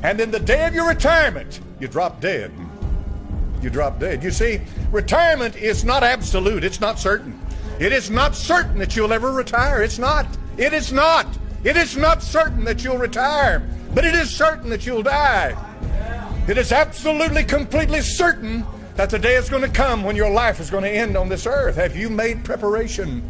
And then the day of your retirement, you drop dead. You drop dead. You see, retirement is not absolute. It's not certain. It is not certain that you'll ever retire. It's not. It is not. It is not certain that you'll retire. But it is certain that you'll die. It is absolutely, completely certain that the day is going to come when your life is going to end on this earth. Have you made preparation?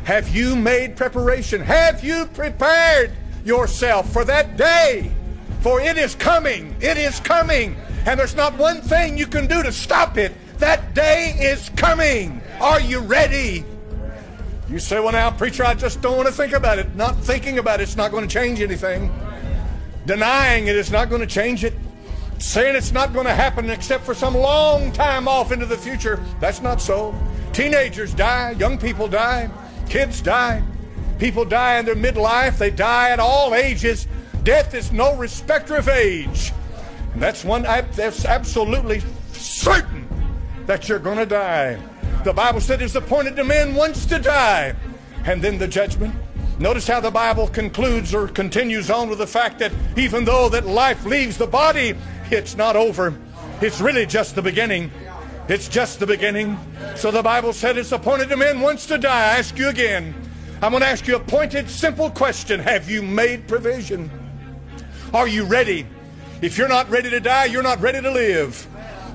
Have you made preparation? Have you prepared yourself for that day? For it is coming. It is coming. And there's not one thing you can do to stop it. That day is coming. Are you ready? You say, well now, preacher, I just don't want to think about it. Not thinking about it's not going to change anything. Denying it is not going to change it. Saying it's not going to happen except for some long time off into the future. That's not so. Teenagers die. Young people die. Kids die. People die in their midlife. They die at all ages. Death is no respecter of age. And that's absolutely certain that you're going to die. The Bible said it's appointed to men once to die, and then the judgment. Notice how the Bible concludes or continues on with the fact that even though that life leaves the body, it's not over. It's really just the beginning. It's just the beginning. So the Bible said it's appointed to men once to die. I ask you again. I'm going to ask you a pointed, simple question. Have you made provision? Are you ready? If you're not ready to die, you're not ready to live.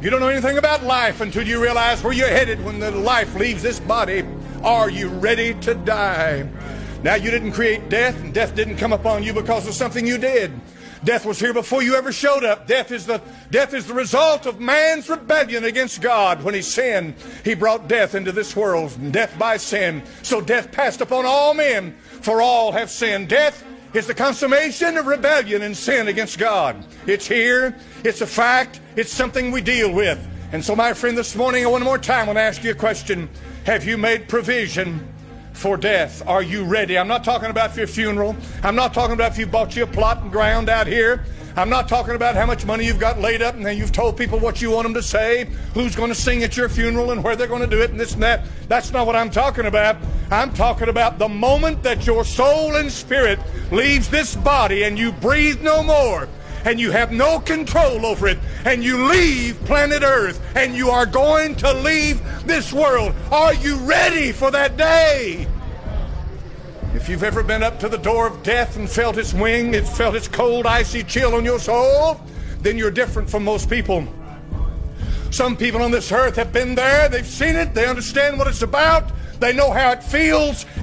You don't know anything about life until you realize where you're headed when the life leaves this body. Are you ready to die? Now, you didn't create death, and death didn't come upon you because of something you did. Death was here before you ever showed up. Death is the result of man's rebellion against God. When he sinned, he brought death into this world, and death by sin. So death passed upon all men, for all have sinned. Death is the consummation of rebellion and sin against God. It's here. It's a fact. It's something we deal with. And so, my friend, this morning, one more time, I want to ask you a question. Have you made provision for death? Are you ready? I'm not talking about your funeral. I'm not talking about if you bought you a plot and ground out here. I'm not talking about how much money you've got laid up and then you've told people what you want them to say, who's going to sing at your funeral and where they're going to do it and this and that. That's not what I'm talking about. I'm talking about the moment that your soul and spirit leaves this body and you breathe no more and you have no control over it and you leave planet Earth and you are going to leave this world. Are you ready for that day? If you've ever been up to the door of death and felt its wing, felt its cold, icy chill on your soul, then you're different from most people. Some people on this earth have been there, they've seen it, they understand what it's about, they know how it feels.